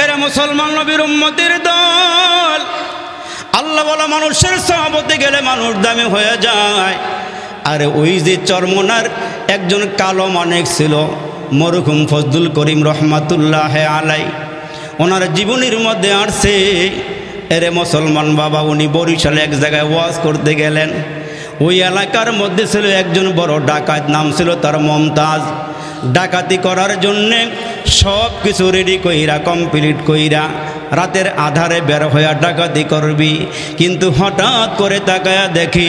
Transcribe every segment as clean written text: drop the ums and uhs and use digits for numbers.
এরা মুসলমান নবীর উম্মতের দল। আল্লাহ বলা মানুষের সহবতে গেলে মানুষ দামি হয়ে যায়। আর ওই যে চরমনার একজন কালো মানিক ছিল, মরহুম ফজলুল করিম রহমাতুল্লাহ আলাই, ওনার জীবনীর মধ্যে আসছে, এরে মুসলমান বাবা, উনি বরিশালে এক জায়গায় ওয়াজ করতে গেলেন। ওই এলাকার মধ্যে ছিল একজন বড় ডাকাত, নাম ছিল তার মমতাজ। ডাকাতি করার জন্যে সব কিছু রেডি কইরা, কমপ্লিট কইরা রাতের আধারে বের হইয়া ডাকাতি করবি। কিন্তু হঠাৎ করে তাকায়া দেখি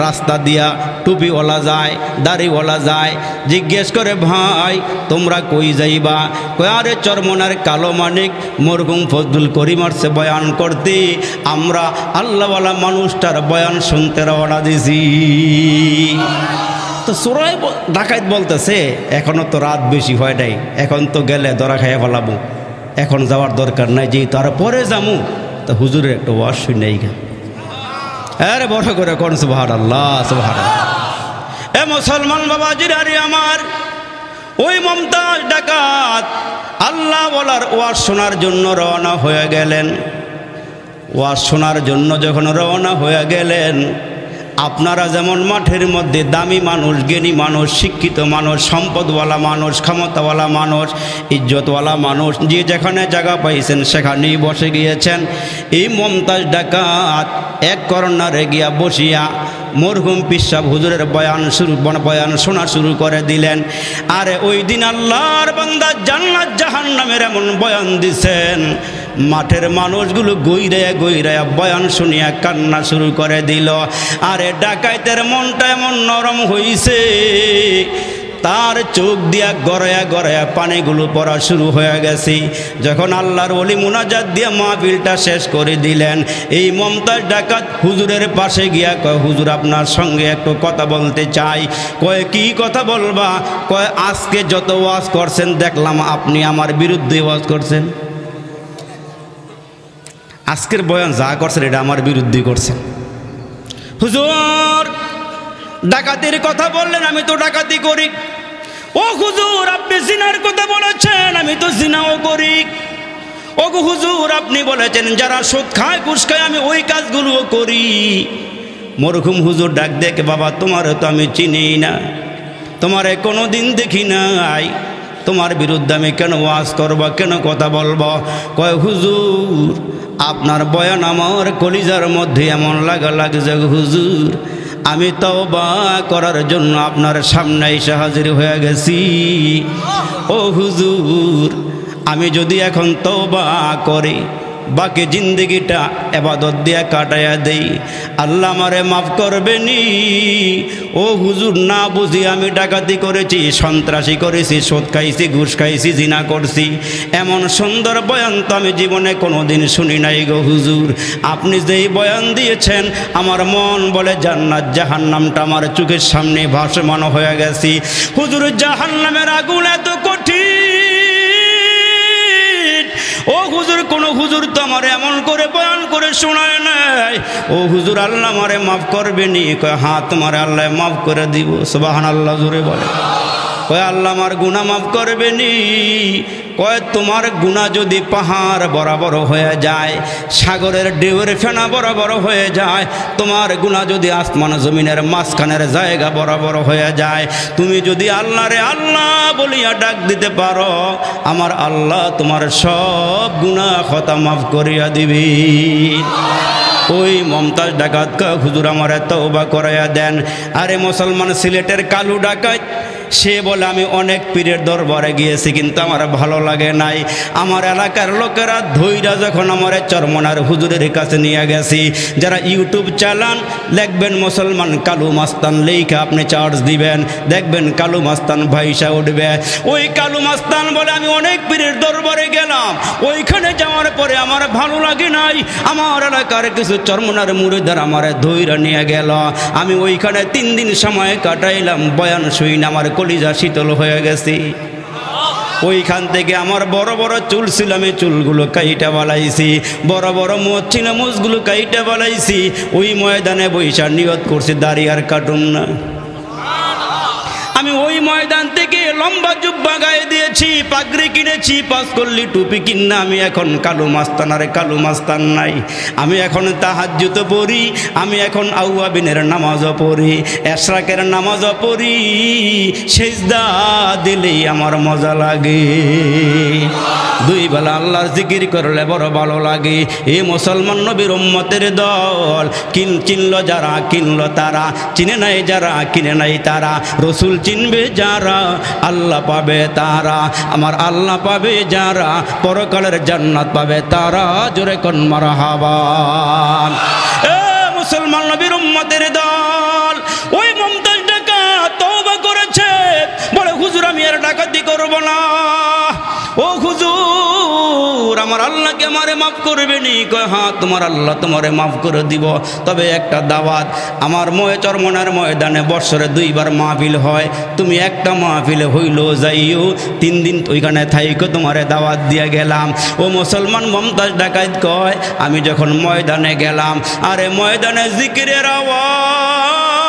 রাস্তা দিয়া টুপিওয়ালা যায়, দাড়িওয়ালা যায়। জিজ্ঞেস করে, ভাই তোমরা কই যাইবা? কয়, আরে চরমনার কালো মানিক মরহুম ফজলুল করিম আসছে বয়ান করতে, আমরা আল্লাহওয়ালা মানুষটার বয়ান শুনতে রওনা দিছি। তো চোরাই ডাকাত বলতেছে, এখনো তো রাত বেশি হয় নাই, এখন তো গেলে ধরা খাইয়া ফেলাবো, এখন যাওয়ার দরকার নাই, যেহেতু আর পরে যামু। তো হুজুরের একটা ওয়াজ শুনেই গা, আরে বড় করে কোন সুবহানাল্লাহ সুবহানাল্লাহ। এ মুসলমান বাবাজির আরে আমার, ওই মমতাজ ডাকাত আল্লাহ বলার ওয়াজ শোনার জন্য রওনা হয়ে গেলেন। ওয়াজ শোনার জন্য যখন রওনা হয়ে গেলেন, আপনারা যেমন মাঠের মধ্যে দামি মানুষ, জ্ঞানী মানুষ, শিক্ষিত মানুষ, সম্পদওয়ালা মানুষ, ক্ষমতাওয়ালা মানুষ, ইজ্জতওয়ালা মানুষ, যে যেখানে জায়গা পাইছেন সেখানেই বসে গিয়েছেন। এই মমতাজ ডাকাত এক কর্নারে গিয়া বসিয়া মরহুম পিসাব হুজুরের বয়ান শোনা শুরু করে দিলেন। আরে ওই দিন আল্লাহর বান্দা জান্নাত জাহান্নামের এমন বয়ান দিছেন, মাঠের মানুষগুলো গইরায়া গইরায়া বয়ান শুনিয়া কান্না শুরু করে দিল। আরে ডাকাইতের মনটা এমন নরম হইছে, তার চোখ দিয়া গড়ায়া গড়ায়া পানিগুলো পড়া শুরু হয়ে গেছে। যখন আল্লাহর ওলি মুনাজাত দিয়া মাহফিলটা শেষ করে দিলেন, এই মমতাজ ডাকাত হুজুরের পাশে গিয়া কয়, হুজুর আপনার সঙ্গে একটু কথা বলতে চাই। কয়, কি কথা বলবা? কয়, আজকে যত ওয়াজ করছেন দেখলাম আপনি আমার বিরুদ্ধে ওয়াজ করছেন। আজকের বয়ান যা করছেন এটা আমার বিরুদ্ধে করছেন। হুজুর ডাকাতির কথা বললেন, আমি তো ডাকাতি করি। ও হুজুর আপনি জিনার কথা বলেছেন, আমি তো জিনাও করি। ও হুজুর আপনি বলেছেন যারা সুদ খায় ঘুষ খায়, আমি ওই কাজগুলোও করি। মরহুম হুজুর ডাক দেখে, বাবা তোমারে তো আমি চিনি না, তোমারে কোনো দিন দেখি নাই, তোমার বিরুদ্ধে আমি কেন ওয়াজ করবো, কেন কথা বলবো? কয়, হুজুর আপনার বয়ান আমার কলিজার মধ্যে এমন লাগছে হুজুর, আমি তওবা করার জন্য আপনার সামনে এসে হাজির হয়ে গেছি। ও হুজুর আমি যদি এখন তওবা করি, বাকি জিন্দগিটা ইবাদত দিয়া কাটাইয়া দেই, আল্লাহ আমারে মাফ করবেনি। ও হুজুর না বুঝি আমি ডাকাতি করেছি, সন্ত্রাসী করেছি, সুদ খাইছি, ঘুষ খাইছি, জিনা করছি, এমন সুন্দর বয়ান তো আমি জীবনে কোনোদিন শুনি নাই গো হুজুর। আপনি যেই বয়ান দিয়েছেন আমার মন বলে জান্নাত জাহান্নামটা আমার চোখের সামনে ভাসমান হয়ে গেছি। হুজুর জাহান্নামের আগুন এত কঠিন, ও হুজুর কোন হুজুর তো আমার এমন করে বয়ান করে শোনায় নাই। ও হুজুর আল্লাহ আমারে মাফ করবেনি? কয়, হ্যাঁ তোমারে আল্লাহ মাফ করে দিব। সুবহানাল্লাহ জোরে বলে। কয়, আল্লাহ আমার গুনাহ মাফ করবেনি? কয়, তোমার গুনাহ যদি পাহাড় বরাবর হয়ে যায়, সাগরের ঢেউয়ের ফেনা বরাবর হয়ে যায়, তোমার গুনাহ যদি আসমান জমিনের মাঝখানের জায়গা বরাবর হয়ে যায়, তুমি যদি আল্লাহরে আল্লাহ বলিয়া ডাক দিতে পারো, আমার আল্লাহ তোমার সব গুনাহ খতা মাফ করিয়া দিবি। ওই মমতাজ ডাকাত কয়, হুজুর আমার তওবা করাইয়া দেন। আরে মুসলমান সিলেটের কালু ডাকাত, সে বলে আমি অনেক পীরের দরবারে গিয়েছি কিন্তু আমার ভালো লাগে নাই। আমার এলাকার লোকেরা ধৈরা যখন আমার চরমনার হুজুরের কাছে নিয়ে গেছি, যারা ইউটিউব চালান লিখবেন মুসলমান কালু মাস্তান, লেখা আপনি চার্জ দিবেন, দেখবেন কালু মাস্তান ভাইসা উঠবে। ওই কালু মাস্তান বলে আমি অনেক পীরের দরবারে গেলাম, ওইখানে যাওয়ার পরে আমার ভালো লাগে নাই, আমার এলাকার কিছু চরমনার মুরিদার আমার ধৈরা নিয়ে গেল, আমি ওইখানে 3 দিন সময় কাটাইলাম, বয়ান শুই না আমার কলিজা শীতল হয়ে গেছি। ওইখান থেকে আমার বড় বড় চুল ছিল, আমি চুলগুলো কাইটা বালাইছি, বড় বড় মুখ ছিল, মুখগুলো কাইটা বালাইছি। ওই ময়দানে বৈশা নিয়ত করছি দাড়ি আর কাটুম না। আমি ওই ময়দান থেকে লম্বা জুব্বা গায়ে দিয়েছি, পাগড়ি কিনেছি, 5 কল্লি টুপি কিনা আমি এখন কালো মাস্তান। আরে কালো মাস্তান নাই, আমি এখন তাহাজ্জুদ পড়ি, আমি এখন আউয়াবিনের নামাজও পড়ি, এশরাকের নামাজও পড়ি, সিজদা দিলেই আমার মজা লাগে। 2 বেলা আল্লাহর জিকির করলে বড় ভালো লাগে। এই মুসলমান নবীর উম্মতের দল, চিনল যারা কিনল তারা, চিনে নাই যারা কিনে নাই তারা, রসুল চিনবে যারা আল্লাহ পাবে তারা, আমার আল্লাহ পাবে যারা পরকালের জান্নাত পাবে তারা। জোরে কোন মারহাবা। এ মুসলমান নবীর উম্মতের দল, ওই মুমতাজ ডাকাত তওবা করেছে, বলে হুজুর আমি আর ডাকাতি করব না। ও হুজুর আমার আল্লাহকে আমারে মাফ করবে নি? কয় হ্যাঁ তোমার আল্লাহ তোমারে মাফ করে দিব, তবে একটা দাওয়াত, আমার চরমনার ময়দানে বৎসরে 2 বার মাহফিল হয়, তুমি একটা মাহফিলে হইল যাইও, 3 দিন ওইখানে থাইকো, তোমারে দাওয়াত দিয়ে গেলাম। ও মুসলমান মুমতাজ ডাকাত কয় আমি যখন ময়দানে গেলাম, আরে ময়দানে জিকিরের আওয়াজ,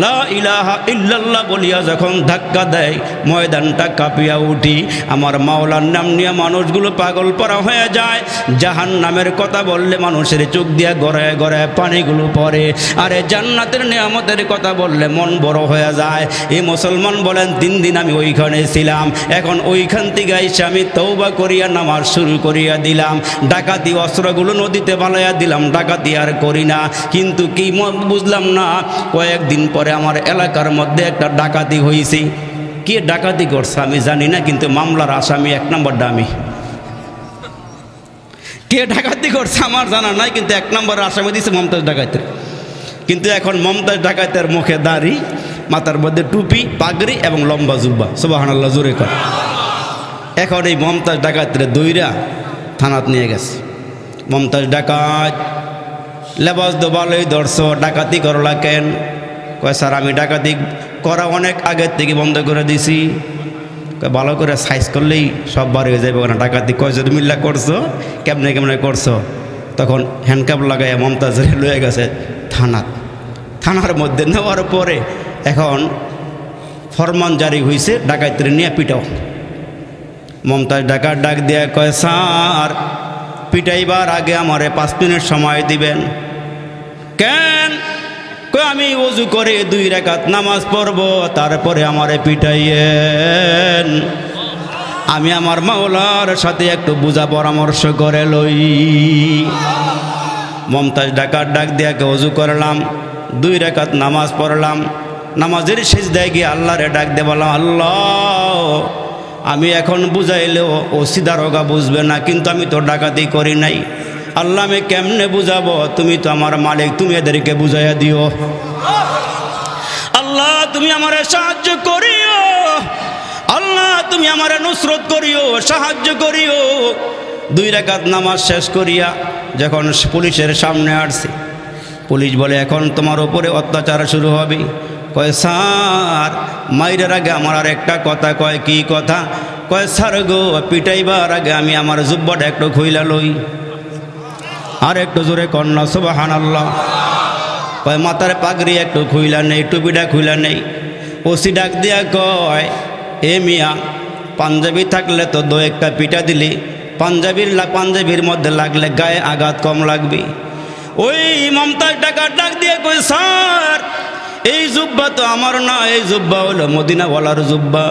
লা ইলাহা ইল্লাল্লাহ বলিয়া যখন ধাক্কা দেয়, ময়দানটা কাঁপিয়া উঠি। আমার মাওলার নাম নিয়ে মানুষগুলো পাগল পরা হয়ে যায়। জাহান্নামের কথা বললে মানুষের চোখ দিয়া গড়ায় গড়ায় পানিগুলো পড়ে, আরে জান্নাতের নিয়ামতের কথা বললে মন বড় হয়ে যায়। এই মুসলমান বলেন 3 দিন আমি ওইখানে ছিলাম, এখন ওইখান থেকে এসে আমি তওবা করিয়া নামাজ শুরু করিয়া দিলাম, ডাকাতি অস্ত্রগুলো নদীতে বালাইয়া দিলাম, ডাকাতি আর করি না। কিন্তু কি বুঝলাম না, কয়েকদিন পরে আমার এলাকার মধ্যে একটা ডাকাতি হয়েছে। কে ডাকাতি করছে আমি জানি না, কিন্তু মামলার আসামি 1 নম্বরটা আমি। কে ডাকাতি করছে আমার জানা নাই, কিন্তু 1 নম্বর আসামি দিয়েছে মুমতাজ ডাকাতের। কিন্তু এখন মুমতাজ ডাকাতের মুখে দাড়ি, মাথার মধ্যে টুপি, পাগড়ি এবং লম্বা জুব্বা। সুবহানাল্লাহ, জোরে কর। এখন এই মুমতাজ ডাকাতের দইরা থানাত নিয়ে গেছে। মুমতাজ ডাকাত, লেবাস তো ভালোই ধরছ, ডাকাতি করলা কেন? কয় স্যার আমি ডাকাতি করা অনেক আগের থেকে বন্ধ করে দিছি। ভালো করে সাইজ করলেই সব বার হয়ে যাবে না ডাকাতি। কয় যদি মিল্লা করছো, কেমনে কেমনে করছো? তখন হ্যান্ডকাপ লাগাইয়া মুমতাজের লয়ে গেছে থানার মধ্যে নেওয়ার পরে এখন ফরমান জারি হয়েছে, ডাকাতির নিয়ে পিটাও। মুমতাজ ডাকাত ডাক দিয়ে কয় স্যার পিটাইবার আগে আমারে 5 মিনিট সময় দিবেন। কেন? আমি ওযু করে 2 রাকাত নামাজ পড়ব, তারপরে আমারে পিটাইয়েন। আমি আমার মাওলার সাথে একটু বুঝা পরামর্শ করে লই। মুমতাজ ডাকাত ডাক দিয়া ওযু করলাম, 2 রাকাত নামাজ পড়লাম, নামাজের সিজদায় গিয়ে আল্লাহরে ডাক দিয়ে বললাম, আল্লাহ আমি এখন বুঝাইলেও ও সিদারোগা বুঝবে না, কিন্তু আমি তো ডাকাতি করি নাই। আল্লাহ আমি কেমনে বুঝাবো? তুমি তো আমার মালিক, তুমি এদেরকে বুঝাইয়া দিও। আল্লাহ তুমি আমারে সাহায্য করিও, আল্লাহ তুমি আমারে নুসরত করিও, সাহায্য করিও। 2 রাকাত নামাজ শেষ করিয়া যখন পুলিশের সামনে আসছে, পুলিশ বলে এখন তোমার উপরে অত্যাচার শুরু হবে। কয় স্যার মাইরের আগে আমার আর একটা কথা। কয় কি কথা? কয় স্যার গো পিটাইবার আগে আমি আমার জুব্বাটা একটু খুইলা লই। আর একটু জোরে কন্যা সুবহানাল্লাহ। কয় মাথার পাগড়ি একটু খুইলা নেই, টুপিটা খুইলা নেই। ওসি ডাক দিয়া কয় এ মিয়া পাঞ্জাবি থাকলে তো 2-1টা পিটা দিলি, পাঞ্জাবির মধ্যে লাগলে গায়ে আঘাত কম লাগবে। ওই মুমতাজ ডাকাত ডাক দিয়ে কই স্যার এই জুব্বা তো আমার না, এই জুব্বা হলো মদিনাওয়ালার জুব্বা।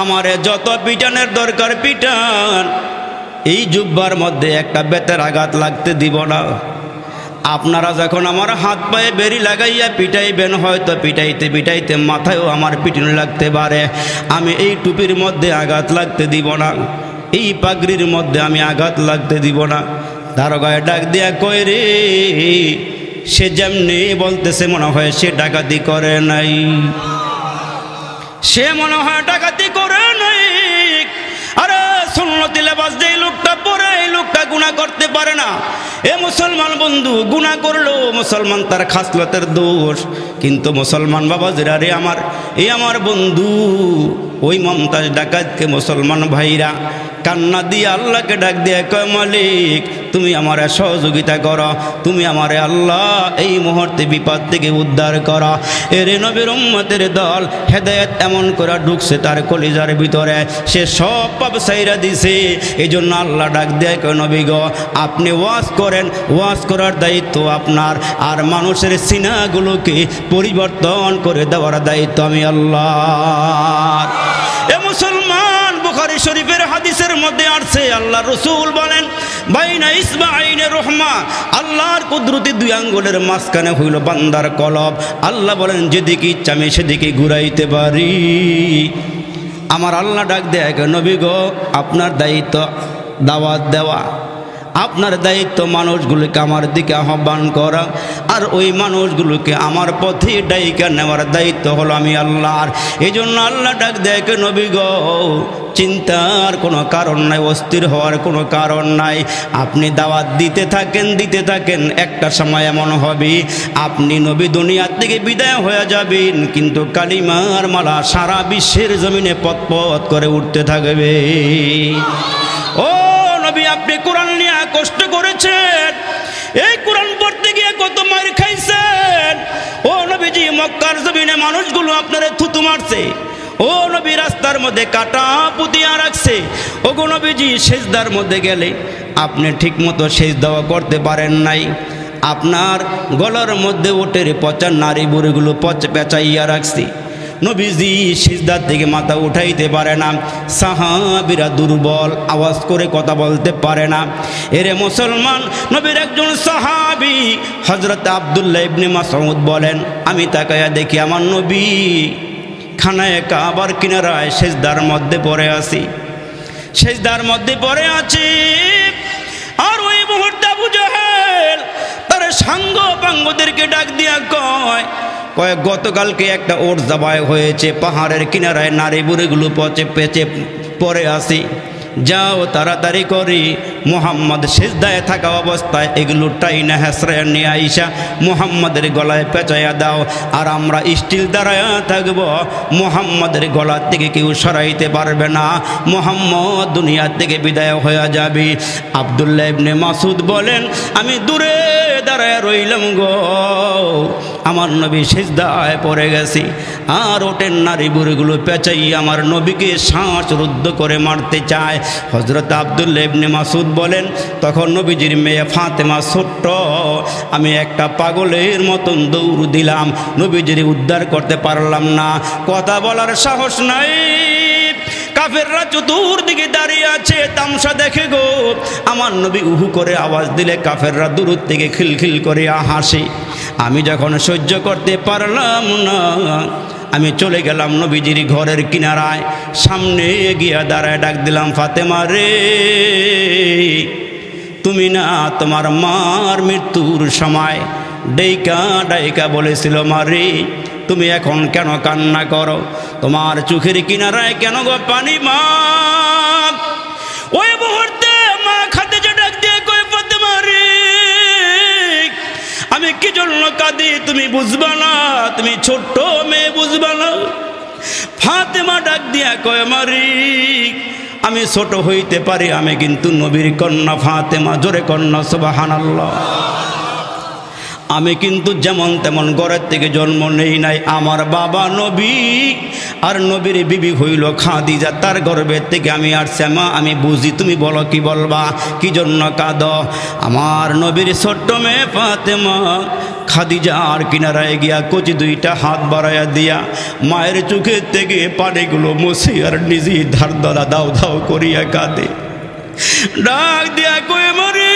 আমারে যত পিটানের দরকার পিটান, এই জুব্বার মধ্যে একটা বেতের আঘাত লাগতে দিব না। আপনারা যখন আমার হাত পায়ে বেরি লাগাইয়া পিটাইবেন, হয়তো পিটাইতে পিটাইতে মাথায়ও আমার পিটুনি লাগতে পারে, আমি এই টুপির মধ্যে আঘাত লাগতে দিব না, এই পাগড়ির মধ্যে আমি আঘাত লাগতে দিব না। দারোগায় ডাক দিয়া কই রে, সে যেমনি বলতেছে মনে হয় সে ডাকাতি করে নাই, সে মনে হয় ডাকাতি করে নাই। আরে সুন্নতি লেবাস যে লোকটা পরে, এই লোকটা গুনাহ করতে পারে না। এ মুসলমান বন্ধু, গুনাহ করলো মুসলমান তার খাসলতের দোষ, কিন্তু মুসলমান বাবাজিরা রে আমার বন্ধু, ওই মমতাজ ডাকাতকে মুসলমান ভাইরা কান্না দিয়ে আল্লাহকে ডাক দিয়ে কয়, মালিক তুমি আমারে সহযোগিতা করো, তুমি আমারে আল্লাহ এই মুহূর্তে বিপদ থেকে উদ্ধার করো। এরে নবীর উম্মতের দল হেদায়েত এমন করে ঢুকছে তার কলিজার ভিতরে, সে সব পাপ ছাইরা দিছে। এই জন্য আল্লাহ ডাক দেয় কয়, নবী গো আপনি ওয়াজ করেন, ওয়াজ করার দায়িত্ব আপনার, আর মানুষের সিনাগুলোকে পরিবর্তন করে দেওয়ার দায়িত্ব আমি আল্লাহর। এ মুসলমান, বুখারী শরীফের হাদিসের মধ্যে আসছে আল্লাহ রসুল বলেন, বাইনা ইসবাইনে রহমা, আল্লাহর কুদরতি দুই আঙ্গুলের মাঝখানে হইল বান্দার কলব। আল্লাহ বলেন যেদিকে ইচ্ছা আমি সেদিকে ঘুরাইতে পারি। আমার আল্লাহ ডাক দেয়, নবী গো আপনার দায়িত্ব দাওয়াত দেওয়া, আপনার দায়িত্ব মানুষগুলোকে আমার দিকে আহ্বান করা, আর ওই মানুষগুলোকে আমার পথে ডাইকা নেওয়ার দায়িত্ব হলো আমি আল্লাহর। এই জন্য আল্লাহ ডাক দেয়, নবী গো চিন্তার কোনো কারণ নাই, অস্থির হওয়ার কোনো কারণ নাই। আপনি দাওয়াত দিতে থাকেন, একটা সময় এমন হবে আপনি নবী দুনিয়ার থেকে বিদায় হয়ে যাবেন, কিন্তু কালিমার মালা সারা বিশ্বের জমিনে পথ করে উঠতে থাকবে। ও নবী, আপনি কোরআন নিয়ে কষ্ট করেছেন, এই কোরআন পড়তে গিয়ে কত মার খাইছেন। ও নবীজি, মক্কার জমিনে মানুষগুলো আপনারে থুতু মারছে, ও নবী রাস্তার মধ্যে কাটা পুতিয়া রাখছে। ও গো নবীজি, সেজদার মধ্যে গেলে আপনি ঠিক মতো সেজদাও করতে পারেন নাই, আপনার গলার মধ্যে ওটের পচা নারী বুড়িগুলো পেঁচাইয়া রাখছি। নবীজি সিজদার থেকে মাথা উঠাইতে পারে না, সাহাবীরা দুর্বল, আওয়াজ করে কথা বলতে পারে না। এরে মুসলমান, নবীর একজন সাহাবী হযরত আব্দুল্লাহ ইবনে মাসউদ বলেন, আমি তাকায়া দেখি আমার নবী খানায়ে কাবার কিনারায় সিজদার মধ্যে পড়ে আছি। আর ওই মুহূর্তে আবু জাহেল তার সাঙ্গ পাঙ্গদেরকে ডাক দিয়া কয়, গতকালকে একটা ওট জবাই হয়েছে, পাহাড়ের কিনারায় নারী বুড়িগুলো পেঁচে পড়ে আসি, যাও তাড়াতাড়ি করি মুহাম্মদ সিজদায় থাকা অবস্থায় এগুলো টাইনা হেসরায় নিয়ে আইসা মুহাম্মদের গলায় পেঁচাইয়া দাও, আর আমরা স্টিল দাঁড়ায়া থাকব, মুহাম্মদের গলা থেকে কেউ সরাইতে পারবে না, মুহাম্মদ দুনিয়া থেকে বিদায় হয়ে যাবে। আব্দুল্লাহ ইবনে মাসউদ বলেন, আমি দূরে দাঁড়ায় রইলাম গো, আমার নবী সিজদায় পড়ে গেছি, আর ওটের নারী বুড়িগুলো পেঁচাই আমার নবীকে শ্বাস রুদ্ধ করে মারতে চায়। হযরত আব্দুল্লাহ ইবনে মাসউদ বলেন, তখন নবীজির মেয়ে ফাতেমা ছোট্ট, আমি একটা পাগলের মতন দৌড় দিলাম, নবীজির উদ্ধার করতে পারলাম না, কথা বলার সাহস নাই। কাফেররা চতুর্দিকে দাঁড়িয়ে আছে, তামসা দেখে গো। আমার নবী উহু করে আওয়াজ দিলে কাফেররা দূর থেকে খিলখিল করে হাসে। আমি যখন সহ্য করতে পারলাম না, আমি চলে গেলাম নবীজির ঘরের কিনারায়, সামনে গিয়া দাঁড়ায় ডাক দিলাম, ফাতেমা রে, তুমি না তোমার মার মৃত্যুর সময় ডাইকা বলেছিল, মারে তুমি এখন কেন কান্না করো, তোমার চোখের কিনারায় কেন গো পানি মা? ওই মুহূর্তে মা খাদিজা ডাক দিয়ে কয়, ফাতেমা রে, আমি কি জন্য কাঁদি তুমি বুঝবা না, তুমি ছোট্ট মেয়ে বুঝবা না। ফাতেমা ডাক দিয়া কয়, মারি আমি ছোট হইতে পারি, আমি কিন্তু নবীর কন্যা ফাতেমা, জোরে কন্যা সুবহানাল্লাহ। আমি কিন্তু যেমন তেমন ঘরের থেকে জন্ম নেই নাই, আমার বাবা নবী আর নবীর বিবি হইল খাদিজা, তার গর্ভের থেকে আমি আসছি। মা আমি বুঝি, তুমি বলো কি বলবা, কি জন্য কাঁদো? আমার নবীর ছোট্ট মেয়ে ফাতেমা খাদিজার কিনারায় গিয়া কচি দুইটা হাত বাড়াইয়া দিয়া মায়ের চোখের থেকে পানিগুলো মুছি আর নিজে ধার দ্বারা দাও দাও করিয়া কাঁদে, ডাক দিয়া কয়ে, মরে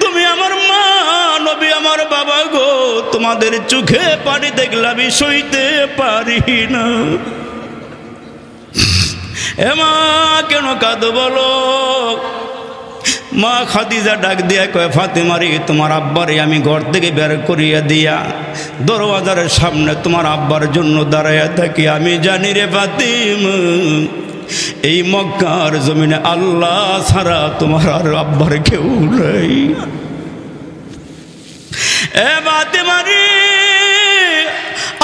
তুমি আমার মা, নবী আমার বাবা গো, তোমাদের চোখে পানি দেখলে আমি সইতে পারি না। এ মা কেন কাঁদো বলো? মা খাদিজা ডাক দিয়া কয়, ফাতেমারি তোমার আব্বারে আমি ঘর থেকে বের করিয়া দিয়া দরওয়াজার সামনে তোমার আব্বার জন্য দাঁড়াইয়া থাকি, আমি জানি রে ফাতিমা এই মক্কার জমিনে আল্লাহ ছাড়া তোমার আর আব্বার কেউ নাই। এ ফাতেমা রে,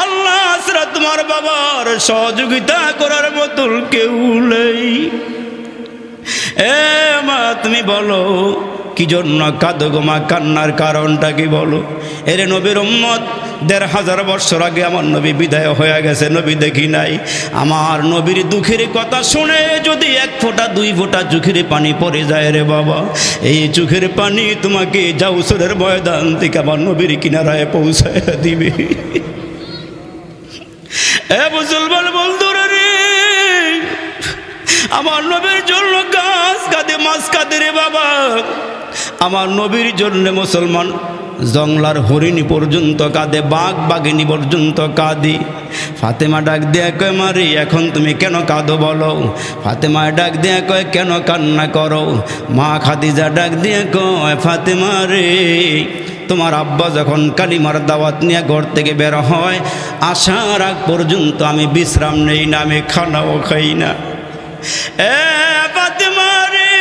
আল্লাহ ছাড়া তোমার বাবার সহযোগিতা করার মতো কেউ নেই। এ মা, তুমি বলো কি জন্য কাঁদো গো মা? কান্নার কারণটা কি বলো? এরে নবীর উম্মত, ১৫০০ বছর আগে আমার নবী বিদায় হয়ে গেছে, নবী দেখি নাই। আমার নবীর দুঃখের কথা শুনে যদি ১ ফোঁটা ২ ফোঁটা চোখের পানি পড়ে যায় রে বাবা, এই চোখের পানি তোমাকে জাউসরের ময়দান থেকে আমার নবীর কিনারায় পৌঁছায় দিবে। এ মুসলমান বন্ধুরা রে, আমার নবীর জন্য গাছ কাঁদে, মাছ কাঁদে রে বাবা। আমার নবীর জন্য মুসলমান জংলার হরিণী পর্যন্ত কাঁদে, বাঘ বাঘিনী পর্যন্ত কাঁদি। ফাতেমা ডাক দেয়া কয়, মারি এখন তুমি কেন কাঁদো বলো? ফাতেমা ডাক দেয়া কয়, কেন কান্না করো? মা খাদিজা ডাক দিয়ে কয়, ফাতেমা রে, তোমার আব্বা যখন কালিমার দাওয়াত নিয়ে ঘর থেকে বের হয়, আসার আগ পর্যন্ত আমি বিশ্রাম নেই না, আমি খানাও খাই না। এ ফাতেমা রে,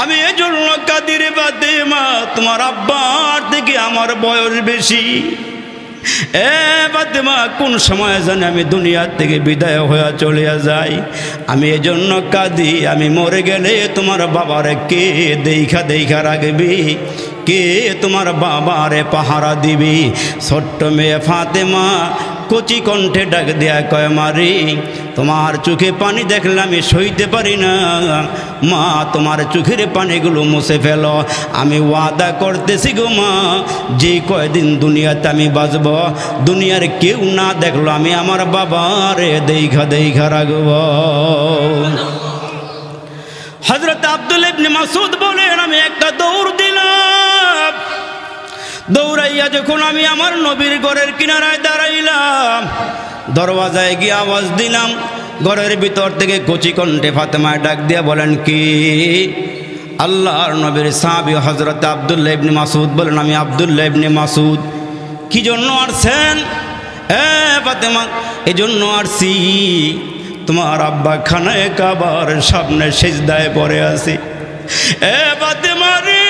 আমি এজন্য কাঁদি রে ফাতেমা, তোমার আব্বার থেকে আমার বয়স বেশি। এ ফাতেমা, কোন সময় জানি আমি দুনিয়ার থেকে বিদায় হয়ে চলে যাই, আমি এজন্য কাঁদি। আমি মরে গেলে তোমার বাবারে কে দেখা দেখা রাখবি? কে তোমার বাবারে পাহারা দিবি? ছোট্ট মেয়ে ফাতেমা কচি কণ্ঠে ডাক দেয়া কয়, মারি তোমার চোখে পানি দেখলে আমি সইতে পারি না, মা তোমার চোখের পানিগুলো মুছে ফেলো। আমি ওয়াদা করতেছি গো মা, যে কয়দিন দুনিয়াতে আমি বাঁচব, দুনিয়ার কেউ না দেখলো আমি আমার বাবারে দেখা দেখা রাখব। হযরত আব্দুল্লাহ ইবনে মাসউদ বলেন, আমি একটা দৌড় দিলাম, দৌড়াইয়া যখন আমি আমার নবীর ঘরের কিনারায় দাঁড়াইলাম, দরওয়াজায় গিয়ে আওয়াজ দিলাম। ঘরের ভিতর থেকে কচি কণ্ঠে ফাতেমা ডাক দিয়া বলেন, কি? আল্লাহর নবীর সাহাবী হযরত আব্দুল্লাহ ইবনে মাসউদ বলেন, আমি আব্দুল্লাহ ইবনে মাসউদ। কি জন্য আসছেন? এ ফাতেমা, এজন্য আসছি, তোমার আব্বা খানায়ে কাবার সামনে সিজদায় পড়ে আছে। এ ফাতেমা রে,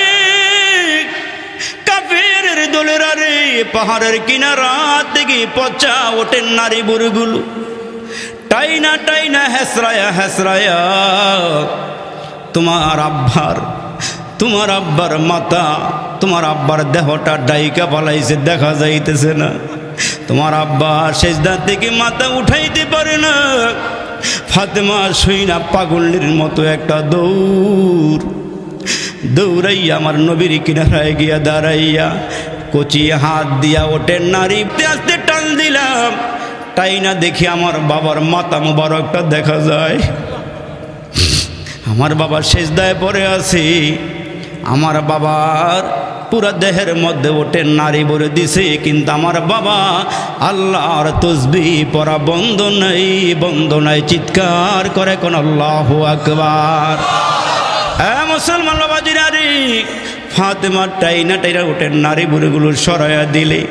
কাফেরের দলেরা রে, পাহাড়ের কিনারা থেকে পচা ওঠেন নারী বুড়িগুলো, টাইনা টাইনা হেসরায়া হেসরায়া তোমার আব্বার মাথা, তোমার আব্বার দেহটা ডাইকা পালাইছে, দেখা যাইতেছে না। তোমার আব্বা সিজদা থেকে মাথা উঠাইতে পারে না। ফাতেমা শুইনা পাগলের মতো একটা দৌড়াইয়া আমার নবীর কিনারায় গিয়া দাঁড়াইয়া কচি হাত দিয়া ওঠেন নারী আস্তে টান দিলাম, তাই না দেখি আমার বাবার মাথা মোবারকটা দেখা যায়। আমার বাবা সিজদায় পড়ে আছে, আমার বাবার পুরা দেহের মধ্যে ওঠে নারী ভরে দিছে, কিন্তু আমার বাবা আল্লাহর তসবিহ পড়া বন্ধ নাই, চিৎকার করে কোন আল্লাহু আকবার। হ্যাঁ মুসলমান বাবাজিরা রে, ফাতেমা টাইনা ওঠেন নারী ভুড়িগুলো সরাইয়া দিলে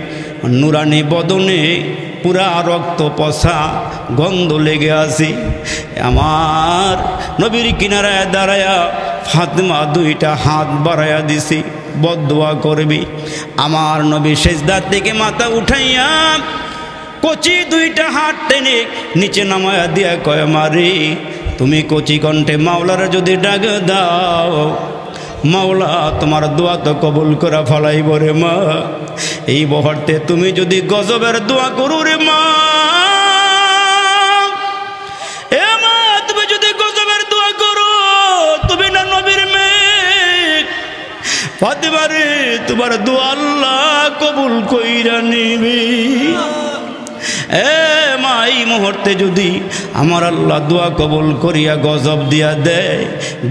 নুরানি বদনে পুরা রক্ত পচা গন্ধ লেগে আছে। আমার নবীর কিনারায় দাঁড়ায়া ফাতেমা দুইটা হাত বাড়াইয়া দিছি, বদদোয়া করবি। আমার নবী সিজদা থেকে মাথা উঠাইয়া কচি দুইটা হাত টেনে নিচে নামায়া দিয়া কয়, মারি তুমি কচি কণ্ঠে মাওলারে যদি ডাক দাও, মাওলা তোমার দোয়া তো কবুল করা ফলাইব রে মা। এই মুহূর্তে তুমি যদি গজবের দোয়া করো রে মা, এ মা তুমি যদি গজবের দোয়া করো, তুমি না নবীর মেয়ে ফাতেমা রে, তোমার দোয়া আল্লাহ কবুল কইরা নিবি। এ মা এই মুহূর্তে যদি আমার আল্লাহ দোয়া কবুল করিয়া গজব দিয়া দেয়,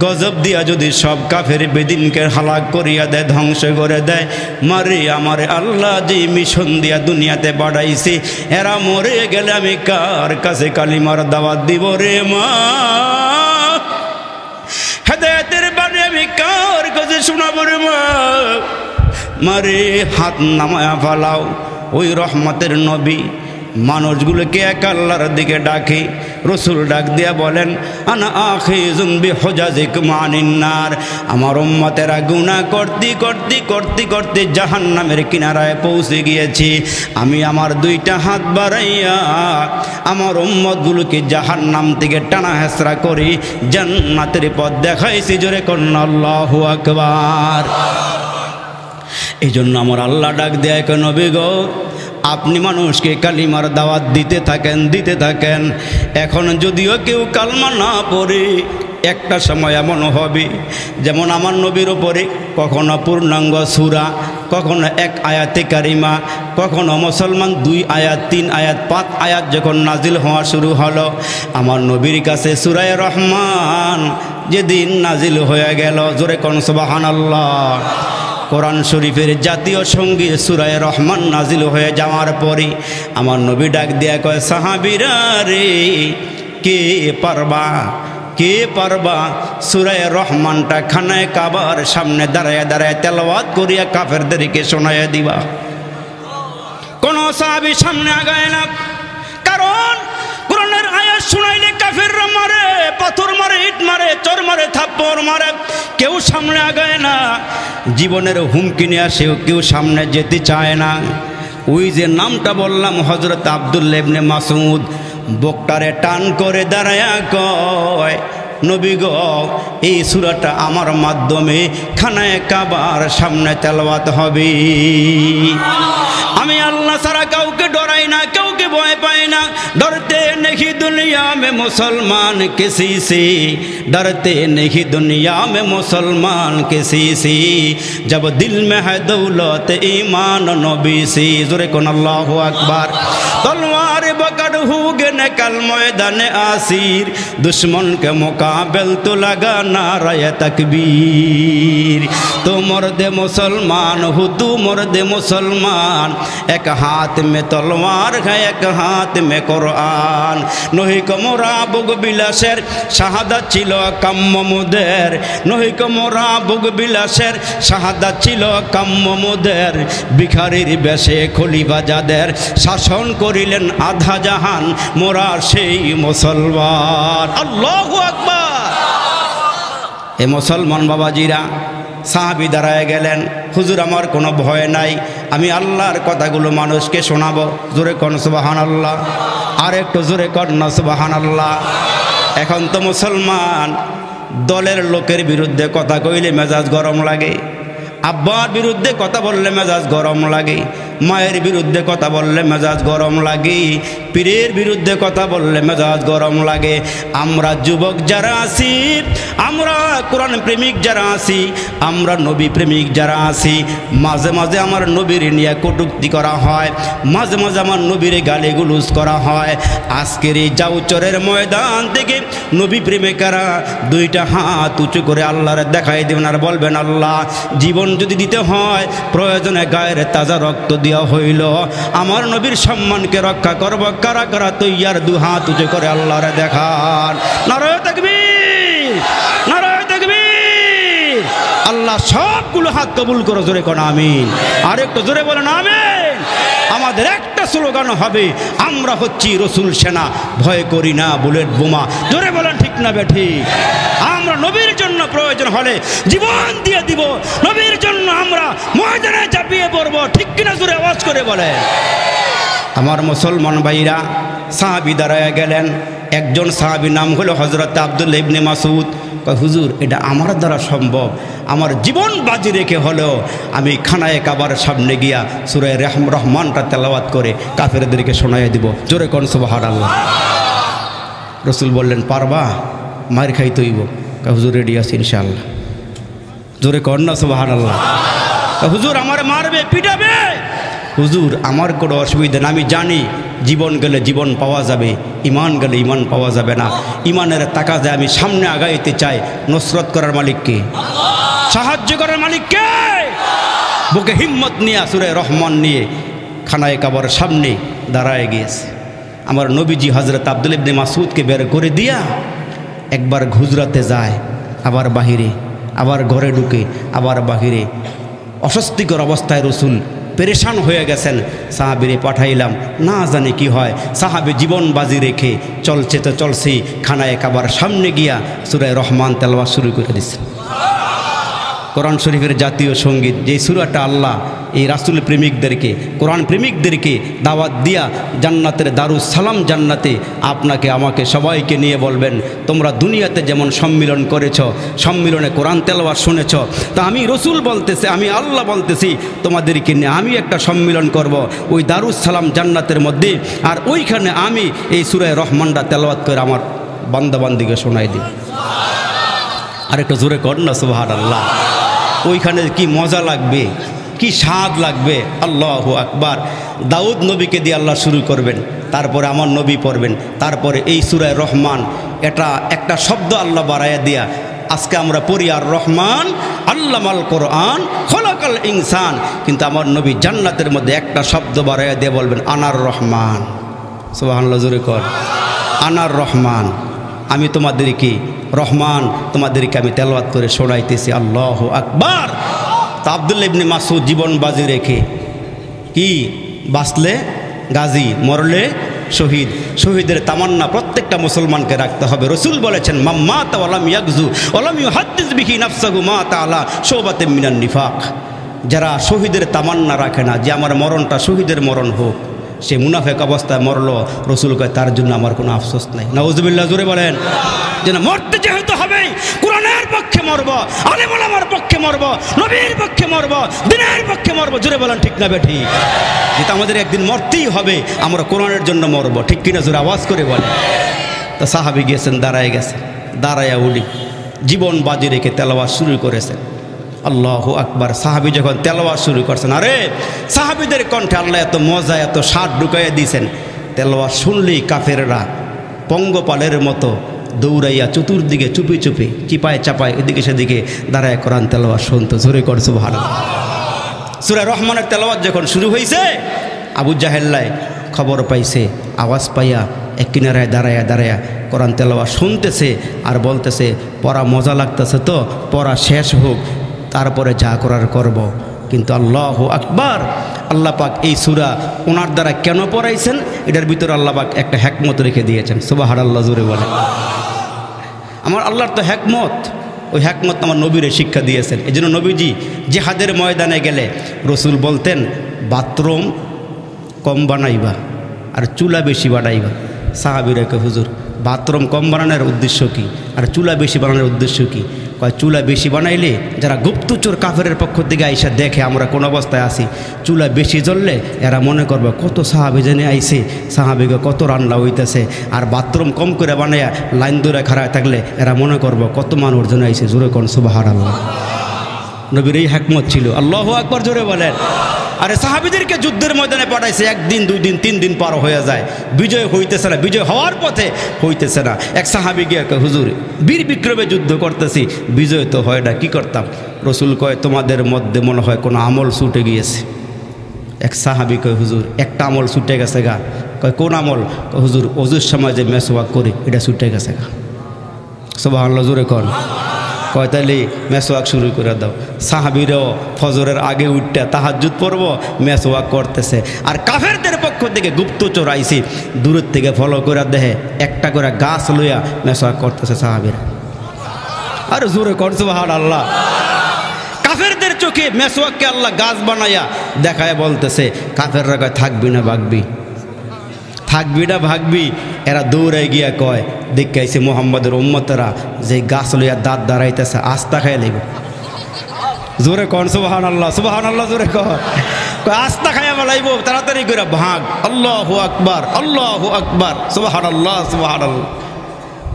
গজব দিয়া যদি সব কাফের বেদিনকে হালাক করিয়া দেয়, ধ্বংস করে দেয়, মারে আমারে আল্লাহ যে মিশন দিয়া দুনিয়াতে বাড়াইছে, এরা মরে গেলে আমি কার কাছে কালিমার দাওয়াত দিব রে মা? হেদায়েতের বাণী আমি কার কাছে শোনাবো রে মা? মারে হাত নামায়া ফালাও, ওই রহমতের নবী মানুষগুলোকে এক আল্লাহর দিকে ডাকে। রসুল ডাক দিয়া বলেন, আনা আখিযুম বিহুজাজিকুম আনিন নার, আমার উম্মতেরা গুনাহ করতে করতে করতে করতে জাহান্নামের কিনারায় পৌঁছে গিয়েছি। আমি আমার দুইটা হাত বাড়াইয়া আমার উম্মতগুলোকে জাহান্নাম থেকে টানা হেঁচড়া করি জান্নাতের পথ দেখাইছি। জোরে কন্না আল্লাহু আকবার। এই জন্য আমার আল্লাহ ডাক দেয়, কেন নবী গো, আপনি মানুষকে কালিমার দাওয়াত দিতে থাকেন। এখন যদিও কেউ কালমা না পড়ে, একটা সময় এমন হবে যেমন আমার নবীর ওপরে কখনো পূর্ণাঙ্গ সূরা, কখনো এক আয়াতে কারিমা, কখনো মুসলমান 2 আয়াত 3 আয়াত 5 আয়াত যখন নাজিল হওয়া শুরু হলো, আমার নবীর কাছে সূরা রহমান যেদিন নাজিল হয়ে গেল, জোরে কোন সুবহানাল্লাহ, কোরআন শরীফের জাতীয় সঙ্গীত সূরা রহমান নাজিল হয়ে যাওয়ার পরে আমার নবী ডাক দিয়া কয়, সাহাবীরা রে, কে পারবা সূরা রহমানটা খানায় কাবার সামনে দাঁড়ায় দাঁড়ায় তেলাওয়াত করিয়া কাফেরদেরকে শোনাইয়া দিবা। কোন সাহাবী সামনে আগায় না, কারণ কোরআনের আয়াত শুনাইলে কাফেররা মারে, পাথর মারে, ইট মারে, চর মারে, থাপ্পড় মারে, কেউ সামনে আগায় না। জীবনের হুমকি নিয়ে আসে, কেউ সামনে যেতে চায় না। ওই যে নামটা বললাম হযরত আব্দুল্লাহ ইবনে মাসউদ, বকটারে টান করে দাঁড়ায়া কয়, নবী গো, এই সূরাটা আমার মাধ্যমে খানায় কাবার সামনে তেলাওয়াত হবে। আমি আল্লাহ ছাড়া কাউকে ডরাই না, কাউকে ভয় পাই না। डरते नहीं दुनिया में मुसलमान किसी से, डरते नहीं दुनिया में मुसलमान किसी से, जब दिल में है दौलत ईमान नबी से। जोरे कोन अल्लाहु अकबर। तलवार पकड़ हुए निकल मैदान आसिर, दुश्मन के मुकाबल तो लगा नारा तकबीर। तो मर्द मुसलमान हो, तू मर्द मुसलमान, एक हाथ में तलवार है एक हाथ में कुरान। नहिक मोरा बुग বিলাসের শাহাদাত ছিল কাম্য মোদের, নহিক মোরা বুগ বিলাসের শাহাদাত ছিল কাম্য মোদের। ভিখারির বেশে খলিফা যাদের শাসন করিলেন আধা জাহান, মোরা সেই মুসলমান। আল্লাহু আকবার। এ মুসলমান বাবাজিরা, সাহাবী দাঁড়ায় গেলেন, হুজুর আমার কোনো ভয় নাই, আমি আল্লাহর কথাগুলো মানুষকে শোনাবো। জোরে কোন সুবহানাল্লাহ, আর একটু জোরে কর না সুবহানাল্লাহ। এখন তো মুসলমান দলের লোকের বিরুদ্ধে কথা কইলে মেজাজ গরম লাগে, আব্বার বিরুদ্ধে কথা বললে মেজাজ গরম লাগে, মায়ের বিরুদ্ধে কথা বললে মেজাজ গরম লাগে, পীরের বিরুদ্ধে কথা বললে মেজাজ গরম লাগে। আমরা যুবক যারা আছি, আমরা কোরআন প্রেমিক যারা আছি, আমরা নবী প্রেমিক যারা আছি, মাঝে মাঝে আমার নবীর নিয়ে কটূক্তি করা হয়, মাঝে মাঝে আমার নবীর গালিগুলুজ করা হয়। আজকের এই জাউচরের ময়দান থেকে নবী প্রেমিকারা দুইটা হাত উঁচু করে আল্লাহর দেখাই দেবেন আর বলবেন, আল্লাহ জীবন যদি দিতে হয় প্রয়োজনে গায়ের তাজা রক্ত দেওয়া হইল, আমার নবীর সম্মানকে রক্ষা করব। কারা কারা তৈয়ার? দু হাত উঁচু করে আল্লাহরে দেখান। নারায়ে তাকবীর, নারায়ে তাকবীর। আল্লাহ সবগুলো হাত কবুল করো। জোরে কোন আমিন। আর একটু জোরে বলেন আমিন। আমাদের একটা স্লোগান হবে, আমরা হচ্ছি রসুল সেনা, ভয় করি না বুলেট বোমা। জোরে বলেন ঠিক না বেঠিক? আমরা নবীর জন্য প্রয়োজন হলে জীবন দিয়ে দিব, নবীর জন্য আমরা ময়দানে ঝাঁপিয়ে পড়ব। ঠিক কিনা? জোরে আওয়াজ করে বলে। আমার মুসলমান ভাইরা, সাহাবী দাঁড়ায় গেলেন। একজন সাহাবী নাম হলো হযরত আব্দুল্লাহ ইবনে মাসউদ। হুজুর এটা আমার দ্বারা সম্ভব, আমার জীবন বাজি রেখে হলেও আমি খানায়ে কাবার সামনে গিয়া সূরা রহমানটা তেলাওয়াত করে কাফেরদেরকে শোনাইয়া দিব। জোরে কোন সুবহানাল্লাহ। রাসূল বললেন, পারবা? মার খাইতে হইব। হুজুর রেডি আছি ইনশাআল্লাহ। জোরে কোন না সুবহানাল্লাহ। হুজুর আমার মারবে, পিটাবে। হুজুর আমার কোনো অসুবিধা না, আমি জানি জীবন গেলে জীবন পাওয়া যাবে, ইমান গেলে ইমান পাওয়া যাবে না। ইমানের তাকাজে আমি সামনে আগাইতে চাই। নসরত করার মালিক কে? সাহায্য করার মালিক কে? বুকে হিম্মত নিয়ে সূরা রহমান নিয়ে খানায়ে কাবার সামনে দাঁড়ায় গিয়েছে। আমার নবীজি হযরত আব্দুল্লাহ ইবনে মাসউদকে বের করে দিয়া একবার গুজরাতে যায়, আবার বাহিরে, আবার ঘরে ঢুকে, আবার বাহিরে। অস্বস্তিকর অবস্থায় রসুল পেরেশান হয়ে গেছেন, সাহাবিরে পাঠাইলাম, না জানি কি হয়। সাহাবি জীবন বাজি রেখে চলছে তো চলছেই, খানায় কাবার সামনে গিয়া সূরা রহমান তেলাওয়াত শুরু করে দিচ্ছে। কোরআন শরীফের জাতীয় সঙ্গীত, যেই সূরাটা আল্লাহ এই রাসূল প্রেমিকদেরকে, কোরআন প্রেমিকদেরকে দাওয়াত দিয়া জান্নাতের দারুস সালাম জান্নাতে আপনাকে আমাকে সবাইকে নিয়ে বলবেন, তোমরা দুনিয়াতে যেমন সম্মিলন করেছ, সম্মিলনে কোরআন তেলাওয়াত শুনেছ, তা আমি রসুল বলতেছি, আমি আল্লাহ বলতেছি তোমাদেরকে নিয়ে আমি একটা সম্মিলন করব ওই দারুস সালাম জান্নাতের মধ্যে, আর ওইখানে আমি এই সূরা রহমানটা তেলাওয়াত করে আমার বান্দাবান্দিকে শোনাই দিই। আর একটু জোরে কর না সুবহানাল্লাহ। ওইখানে কি মজা লাগবে, কি স্বাদ লাগবে। আল্লাহু আকবার। দাউদ নবীকে দিয়ে আল্লাহ শুরু করবেন, তারপরে আমার নবী পড়বেন, তারপরে এই সূরা রহমান, এটা একটা শব্দ আল্লাহ বাড়াইয়া দিয়া আজকে আমরা পড়ি আর রহমান আল্লামাল কোরআন খলাকাল ইনসান, কিন্তু আমার নবী জান্নাতের মধ্যে একটা শব্দ বাড়াইয়া দিয়ে বলবেন আনার রহমান। সুবহানাল্লাহ, জোরে কর। আনার রহমান, আমি তোমাদেরকে রহমান, তোমাদেরকে আমি তেলাওয়াত করে শোনাইতেছি। আল্লাহু আকবার। তা আব্দুল্লাহ ইবনে মাসউদ জীবন বাজি রেখে, কি বাঁচলে গাজী, মরলে শহীদ, শহীদের তামান্না প্রত্যেকটা মুসলমানকে রাখতে হবে। রসুল বলেছেন মাম্মাতা ওয়ালাম ইয়াগজু ওয়ালাম ইউহাদ্দিস বিহি নাফসাহু মাতা আলা শুবাতিন মিনান নিফাক। যারা শহীদের তামান্না রাখে না যে আমার মরণটা শহীদের মরণ হোক, সে মুনাফেক অবস্থায় মরল, রসুল কয় তার জন্য আমার কোনো আফসোস নাই। নাউজুবিল্লাহ, জোরে বলেন। যেন মরতে যেহেতু হবে, কোরআনের পক্ষে মরব, আলেম ওলামার পক্ষে মরব, নবীর পক্ষে মরব, দ্বীনের পক্ষে মরব। জোরে বলেন ঠিক না বেঠিক? যেটা আমাদের একদিন মরতেই হবে, আমরা কোরআনের জন্য মরব, ঠিক কিনা? জোরে আওয়াজ করে বলে। তা সাহাবি গিয়েছেন, দাঁড়ায় গেছে, দাঁড়াইয়া উলি জীবন বাজি রেখে তেলাওয়াত শুরু করেছেন। আল্লাহু আকবার। সাহাবি যখন তেলাওয়াত শুরু করছেন, আরে সাহাবিদের কণ্ঠে আল্লাহ এত মজা, এত স্বাদ ঢুকাইয়া দিয়েছেন, তেলাওয়াত শুনলেই কাফেররা পঙ্গপালের মতো দৌড়াইয়া চতুর্দিকে চুপি চুপি চিপায় চাপায় এদিকে সেদিকে দাঁড়ায় কোরআন তেলাওয়াত শুনতো। জোরে কর সুবহানাল্লাহ। সূরা রহমানের তেলাওয়াত যখন শুরু হয়েছে, আবু জাহেল্লায় খবর পাইছে, আওয়াজ পাইয়া এক কিনারায় দাঁড়ায়া দাঁড়ায়া কোরআন তেলাওয়াত শুনতেছে আর বলতেছে পড়া মজা লাগতেছে তো, পড়া শেষ হোক, তারপরে যা করার করব। কিন্তু আল্লাহু আকবার, আল্লাহ পাক এই সূরা ওনার দ্বারা কেন পড়াইছেন, এটার ভিতরে আল্লাহ পাক একটা হিকমত রেখে দিয়েছেন। সুবহানাল্লাহ, জোরে বলে। আমার আল্লাহর তো হিকমত, ওই হিকমত আমার নবীরে শিক্ষা দিয়েছেন। এই জন্য নবীজি জিহাদের ময়দানে গেলে রসুল বলতেন বাথরুম কম বানাইবা আর চুলা বেশি বানাইবা। সাহাবীরা কয় হুজুর বাথরুম কম বানানোর উদ্দেশ্য কি আর চুলা বেশি বানানোর উদ্দেশ্য কি? কয় চুলা বেশি বানাইলে যারা গুপ্তচর কাফেরের পক্ষ থেকে আইসা দেখে আমরা কোন অবস্থায় আছি, চুলা বেশি জ্বললে এরা মনে করবে কত সাহাবী জেনে আইছে, সাহাবীকে কত রান্না হইতেছে। আর বাথরুম কম করে বানাইয়া লাইন ধরে খাড়ায় থাকলে এরা মনে করবে কত মানুষ জন্য আইছে। জোরে কোন সুবহানাল্লাহ। নবীর এই হিকমত ছিল। আল্লাহু আকবার, জোরে বলেন। আরে সাহাবীদেরকে যুদ্ধের ময়দানে পাঠাইছে, একদিন দুই দিন তিন দিন পার হয়ে যায়, বিজয় হইতেছে না, বিজয় হওয়ার পথে হইতেছে না। এক সাহাবী গিয়ে হুজুর বীর বিক্রমে যুদ্ধ করতেছি, বিজয় তো হয় না, কি করতাম? রসুল কয় তোমাদের মধ্যে মনে হয় কোনো আমল ছুটে গিয়েছে। এক সাহাবী কয় হুজুর একটা আমল ছুটে গেছে গা। কয় কোন আমল? হুজুর ওজুর সময় যে মেসওয়াক করি এটা ছুটে গেছে গা। সুবহানাল্লাহ, জোরে কর। কয় তাইলে মেসওয়াক শুরু করে দাও। সাহাবীরাও ফজরের আগে উঠতে তাহাজ্জুদ পড়ব, মেসওয়াক করতেছে। আর কাফেরদের পক্ষ থেকে গুপ্তচর আইসি দূরের থেকে ফলো করে দেখে একটা করে গাছ লইয়া মেসওয়াক করতেছে সাহাবীরা। আর জোরে কর সুবহানাল্লাহ। কাফেরদের চোখে মেসওয়াককে আল্লাহ গাছ বানাইয়া দেখায় বলতেছে, কাফেররা কয় থাকবি না ভাগবি, থাকবি না ভাগবি। এরা দৌড়াই গিয়া কয় দেখাইছে মোহাম্মদের উম্মতেরা যে গাছ লইয়া দাঁত দাঁড়াইতেছে, আস্তা খাই লাগবে। জোরে কন সুবহানাল্লাহ, সুবহানাল্লাহ, জোরে কন। আস্তা খাইয়া বলাইব, তাড়াতাড়ি করে ভাগ। আল্লাহু আকবার, আল্লাহু আকবার, সুবহানাল্লাহ, সুবহানাল্লাহ।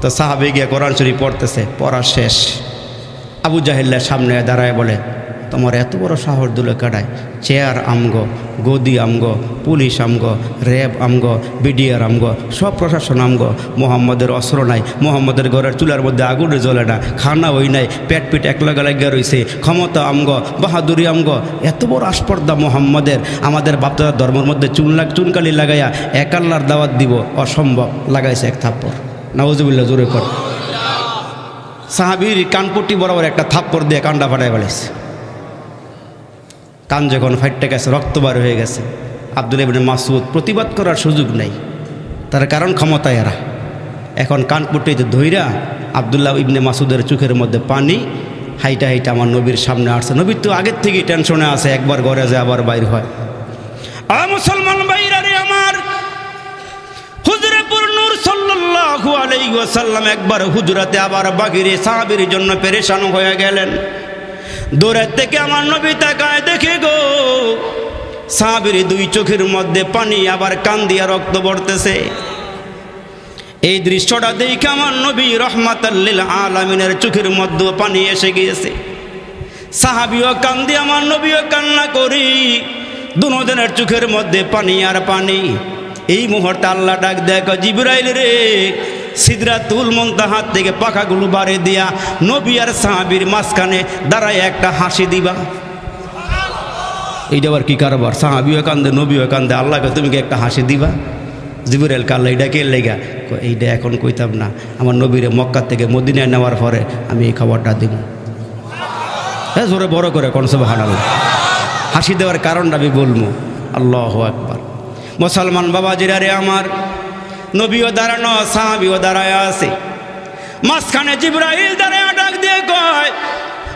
তো সাহাবী গিয়া কোরআন শরীফ পড়তেছে, পড়া শেষ। আবু জাহেল্লার সামনে দাঁড়ায় বলে তোমার এত বড় সাহস দিল কাটায়, চেয়ার আমগো, গদি আমগো, পুলিশ আমগো, র্যাব আমগো, বিডিআর আমগো, সব প্রশাসন আমগো। মোহাম্মদের অস্ত্র নাই, মোহাম্মদের ঘরের চুলার মধ্যে আগুনে জ্বলে না, খানা ওই নাই, পেট পিট একলাগা লাগিয়া রয়েছে, ক্ষমতা আমগো, বাহাদুরি আমগো। এত বড় আস্পর্ধা মোহাম্মদের, আমাদের বাপদাদার ধর্মের মধ্যে চুনকালি লাগাইয়া এক আল্লাহর দাওয়াত দিব অসম্ভব। লাগাইছে এক থাপ্পড়। নাউজুবিল্লাহ, জোরে কর। সাহাবীর কানপট্টি বরাবর একটা থাপ্পড় দিয়ে কান্ডা ফাটায় ফেলেছে। কান যখন ফাইটটা গেছে, রক্ত বার হয়ে গেছে, আব্দুল্লাহ ইবনে মাসউদ প্রতিবাদ করার সুযোগ নেই, তার কারণ ক্ষমতা এরা। এখন কান পুটিতে ধইরা আব্দুল্লাহ ইবনে মাসউদের চোখের মধ্যে পানি, হাইটা হাইটা আমার নবীর সামনে আসছে। নবীর তো আগের থেকেই টেনশনে আছে, একবার ঘরে যায় আবার বাইর হয়। মুসলমান ভাইরা রে আমার, হুজুরে পুর নূর সাল্লাল্লাহু আলাইহি ওয়াসাল্লাম একবার হুজরাতে আবার বাগিরে সাহাবীর জন্য পেরেশান হয়ে গেলেন। দূরের থেকে আমার নবী তাকায়, দেখে গো সাহাবীর দুই চোখের মধ্যে পানি, আবার কান দিয়া রক্ত পড়তেছে। এই দৃশ্যটা দেখে আমার নবী রহমাতাল লিল আলামিনের চোখের মধ্যে পানি এসে গিয়েছে। সাহাবীও কান্দি, আমার নবীও কান্না করি, দুজনের চোখের মধ্যে পানি আর পানি। এই মুহূর্তে আল্লাহ ডাক দেয়, জিবরাইল রে, সিদরাতুল মুনতাহা থেকে পাখাগুলো বাড়ে দিয়া নবী আর সাহাবীর মাঝখানে দাঁড়ায় একটা হাসি দিবা। এইটা আবার কি কারবার? সাহাবীও কান্দে, নবীও কান্দে, আল্লাহকে তুমি কি একটা হাসি দিবা? জিবরাইল কাল্লা এইটা কে লেগা? এইটা এখন কইতাম না, আমার নবীরে মক্কা থেকে মদিনায় নেওয়ার পরে আমি এই খবরটা দিব। হ্যাঁ, জোরে বড় করে কোন সুবহানাল্লাহ। হাসি দেওয়ার কারণটা আমি বলবো। আল্লাহু আকবার। মুসলমান বাবাজিরা রে আমার, নবীও দাঁড়ানো, সাহাবীও দাঁড়ায় আছে, মাঝখানে জিবরাইল দাঁড়ায় ডাক দিয়ে কয়,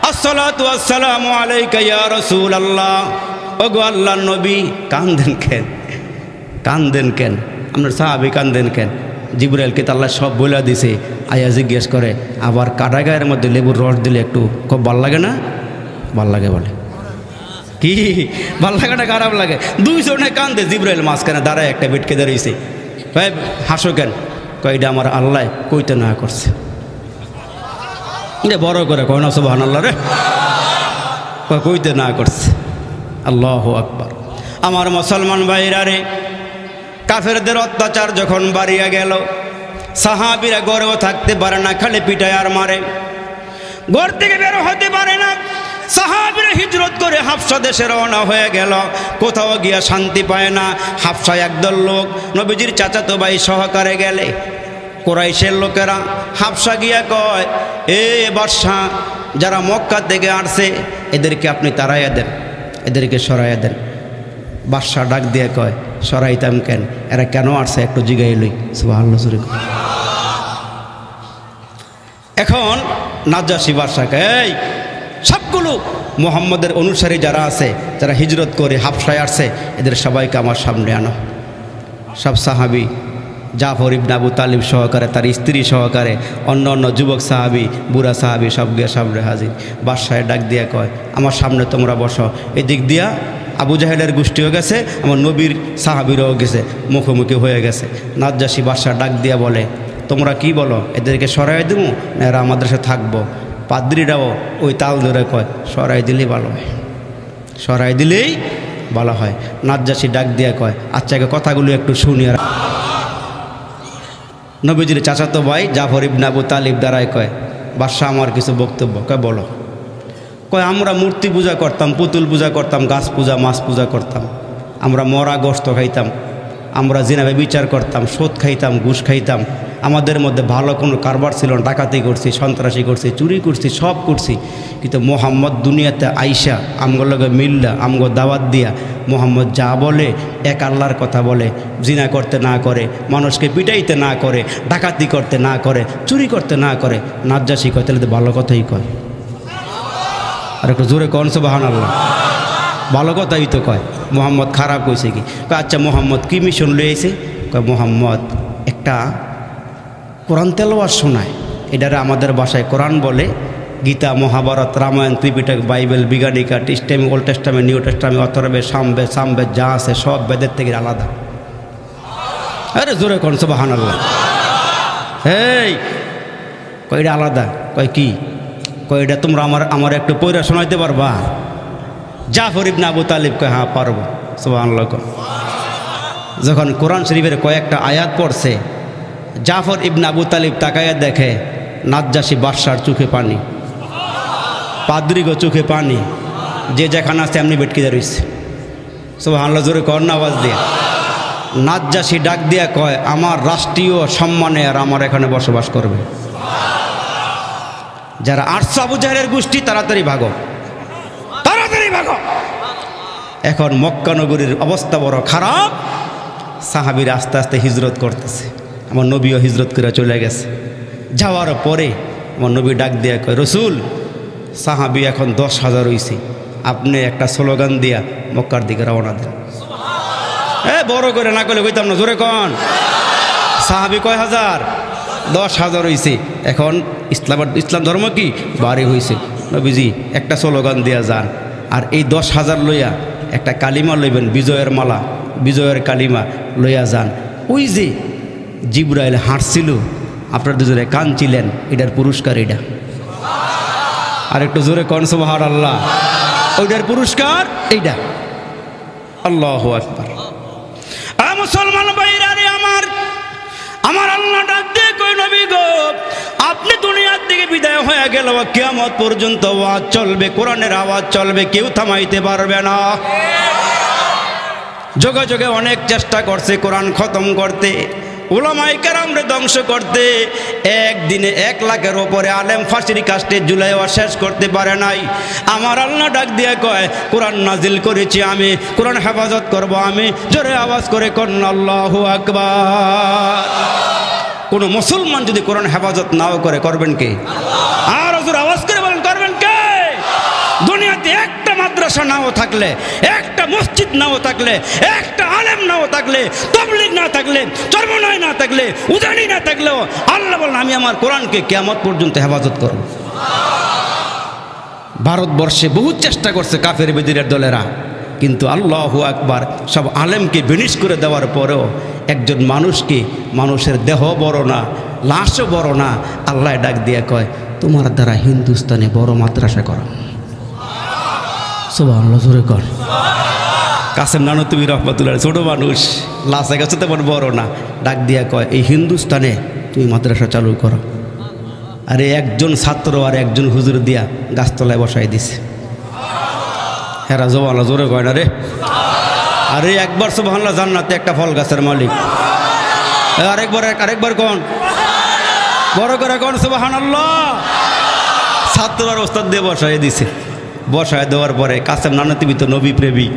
আসসালাতু আসসালামু আলাইকা ইয়া রাসূলুল্লাহ। ওগো আল্লাহর নবী, কান্দেন কেন? কান্দেন কেন? আপনার সাহাবী কান্দেন কেন? জিবরাইলকে তো আল্লাহ সব বলে দিছে। আয়া জিজ্ঞেস করে, আবার কাটা গায়ের মধ্যে লেবুর রস দিলে একটু খুব ভাল লাগে না? ভাল লাগে বলে। কি ভাল লাগে না খারাপ লাগে? দুইজনে কান্দে, জিবরাইল মাঝখানে দাঁড়ায় একটা বেটকে দাঁড়িয়েছে। ভাই হাসো কেন? কয়টা আমার আল্লাহ কইতে না করছে। এটা বড় করে কয় না সুবহানাল্লাহ রে, কইতে না করছে। আল্লাহু আকবার। আমার মুসলমান ভাইরা রে, কাফেরদের অত্যাচার যখন বাড়িয়া গেল, সাহাবীরা ঘরেও থাকতে পারে না, খালি পিটায় আর মারে, ঘর থেকে বের হতে পারে না। সাহাবীরা হিজরত করে হাবশা দেশে রওনা হয়ে গেল, কোথাও গিয়া শান্তি পায় না। হাবশা একদল লোক নবীজির চাচাতো ভাই সহকারে গেলে, কুরাইশের লোকেরা হাবশা গিয়া কয়, এ বাদশা, যারা মক্কা থেকে আসছে এদেরকে আপনি তাড়াইয়া দেন, এদেরকে সরাইয়া দেন। বাদশা ডাক দিয়ে কয়, সরাইতাম কেন? এরা কেন আসছে একটু জিগাই লই। সুবহানাল্লাহ। এখন নাজ্জাশী বাদশাকে, এই সবগুলো মুহাম্মদের অনুসারী যারা আছে, যারা হিজরত করে হাবশায় আসছে, এদের সবাইকে আমার সামনে আনো। সব সাহাবী, জাফর ইবনে আবু তালিব সহকারে, তার স্ত্রী সহকারে, অন্য অন্য যুবক সাহাবী, বুড়া সাহাবী সব গিয়ে সামনে হাজির। বাদশায় ডাক দিয়া কয়, আমার সামনে তোমরা বসো। এদিক দিয়া আবু জাহেলের গোষ্ঠীও গেছে, আমার নবীর সাহাবীরাও গেছে, মুখোমুখি হয়ে গেছে। নাজ্জাশী বাদশা ডাক দিয়া বলে, তোমরা কি বলো, এদেরকে সরাই দেবো না এরা আমাদের সাথে থাকবো? পাদ্রীরাও ওই তাল ধরে কয়, সরাই দিলেই ভালো হয়, সরাই দিলেই ভালো হয়। নাজ্জাশী ডাক দিয়া কয়, আচ্ছা কথাগুলো একটু শুনি। আর নবীজির চাচাতো ভাই জাফর ইবনে আবু তালিব দাঁড়ায় কয়, বাদশা আমার কিছু বক্তব্য। কয় বলো। কয়, আমরা মূর্তি পূজা করতাম, পুতুল পূজা করতাম, গাছ পূজা, মাছ পূজা করতাম, আমরা মরা গোশত খাইতাম, আমরা জিনাবে বিচার করতাম, সুদ খাইতাম, ঘুষ খাইতাম, আমাদের মধ্যে ভালো কোনো কারবার ছিল না, ডাকাতি করছি, সন্ত্রাসী করছি, চুরি করছি, সব করছি। কিন্তু মোহাম্মদ দুনিয়াতে আইসা আমগো লগে মিল্লা, আমগো দাওয়াত দিয়া মোহাম্মদ যা বলে এক আল্লাহর কথা বলে, জিনা করতে না করে, মানুষকে পিটাইতে না করে, ডাকাতি করতে না করে, চুরি করতে না করে। নাজ্জাশী কয়, তাহলে তো ভালো কথাই কয়। আর একটু জোরে কন সুবহানাল্লাহ। ভালো কথাই তো কয়। মোহাম্মদ খারাপ কইছে কি? কয়, আচ্ছা মোহাম্মদ কি মিশন লইছে? কয়, মোহাম্মদ একটা কোরআন তেলাওয়াত শোনায়, এটারে আমাদের ভাষায় কোরআন বলে। গীতা, মহাভারত, রামায়ণ, ত্রিপিটক, বাইবেল, বিজ্ঞানিকা, testament, old testament, new testament, Atharvaveda, Samaveda যা আছে সব বেদের থেকে আলাদা। আরে জোরে কোন সুবহানাল্লাহ। এই কয়টা আলাদা? কয় কি? কয়টা তোমরা আমার একটু পয়রা শোনাইতে পারবা? জাফর ইবনে আবু তালিব কয়, হ্যাঁ পারবো। সুবহানাল্লাহ। যখন কোরআন শরীফের কয়েকটা আয়াত পড়ছে, জাফর ইবনে আবু তালিব তাকায়া দেখে নাজ্জাশী বাদশার চোখে পানি, পাদ্রীগো চোখে পানি, যে যেখানে আছে এমনি বেটকে দাঁড়িয়েছে। সুবহানাল্লাহ। জোরে কর না আওয়াজ দিয়ে। নাজ্জাশী ডাক দিয়া কয়, আমার রাষ্ট্রীয় সম্মানে আর আমার এখানে বসবাস করবে। যারা আসছে আবু জাহেলের গোষ্ঠী, তাড়াতাড়ি ভাগো, তাড়াতাড়ি ভাগো। এখন মক্কা নগরীর অবস্থা বড় খারাপ। সাহাবীরা আস্তে আস্তে হিজরত করতেছে। আমার নবীও হিজরত করে চলে গেছে। যাওয়ার পরে আমার নবী ডাক দিয়ে কয়, রসুল, সাহাবী এখন 10,000 হইছে, আপনি একটা স্লোগান দিয়া মক্কার দিকে রওনা দেন। বড় করে না করলে কইতাম না, জোরে কন। সাহাবী কয় হাজার? 10,000 হইছে। এখন ইসলাম ধর্ম কি বাড়ি হইছে। নবীজি একটা স্লোগান দিয়া যান, আর এই 10,000 লইয়া একটা কালিমা লইবেন, বিজয়ের মালা, বিজয়ের কালিমা লইয়া যান। ওই যে জিবরাইল হাঁটছিল, আপনার দুজনে কাঁদছিলেন, এটার পুরস্কার এটা। আর একটু জোরে কন সুবহানাল্লাহ। ওইটার পুরস্কার এইটা। আল্লাহু আকবার। মুসলমান ভাইরা রে আমার আল্লাহ ডাক দিয়ে কই, নবী গো, আপনি দুনিয়ার দিকে বিদায় হয়ে গেল, কিয়ামত পর্যন্ত আওয়াজ চলবে, কোরআনের আওয়াজ চলবে, কেউ থামাইতে পারবে না। যোগে যোগে অনেক চেষ্টা করছে কোরআন খতম করতে, উলামায়ে কেরামরে ধ্বংস করতে। একদিনে 1 লাখের ওপরে আলেম ফাঁসির কাস্টে ঝুলাইয়া শেষ করতে পারে নাই। আমার আল্লাহ ডাক দিয়ে কয়, কোরআন নাজিল করেছি আমি, কোরআন হেফাজত করব আমি। জোরে আওয়াজ করে কন্যা আল্লাহু আকবার। কোনো মুসলমান যদি কোরআন হেফাজত নাও করে, করবেন কে? আর জোরে আওয়াজ করে বলেন, করবেন কে? দুনিয়াতে একটা মাদ্রাসা নাও থাকলে, একটা মসজিদ নাও থাকলে, একটা আলেম নাও থাকলে, তাবলীগ না থাকলে, চরমনাই না থাকলে, উজানি না থাকলেও আল্লাহ বলেন, আমি আমার কোরআনকে কিয়ামত পর্যন্ত হেফাজত করব। ভারতবর্ষে বহু চেষ্টা করছে কাফের বেদিনের দলেরা, কিন্তু আল্লাহু আকবার, সব আলেমকে বিনিশ করে দেওয়ার পরেও একজন মানুষকে, মানুষের দেহ বড় না, লাশও বড় না, আল্লাহ ডাক দিয়ে কয়, তোমার দ্বারা হিন্দুস্তানে বড় মাদ্রাসা করা। সুবহানাল্লাহ, জোরে কর। কাসেম নানতুবি রহমাতুল্লাহ, ছোট মানুষ, লাশে গেছে তেমন বড় না, ডাক দিয়া কয়, এই হিন্দুস্তানে তুমি মাদ্রাসা চালু করো। আরে একজন ছাত্র আর একজন হুজুর দিয়া গাছতলায় বসাই দিছে। হেরা জবানা জোরে কয় না রে। আরে একবার সুবহানাল্লাহ, জান্নাতে একটা ফল গাছের মালিক। আরেকবার কোন বড় করে কোন সুবহানাল্লাহ। ছাত্র আর ওস্তাদ দিয়ে বসাই দিছে। বসায় দেওয়ার পরে কাসেম নানতুবি তো নবী প্রেমিক,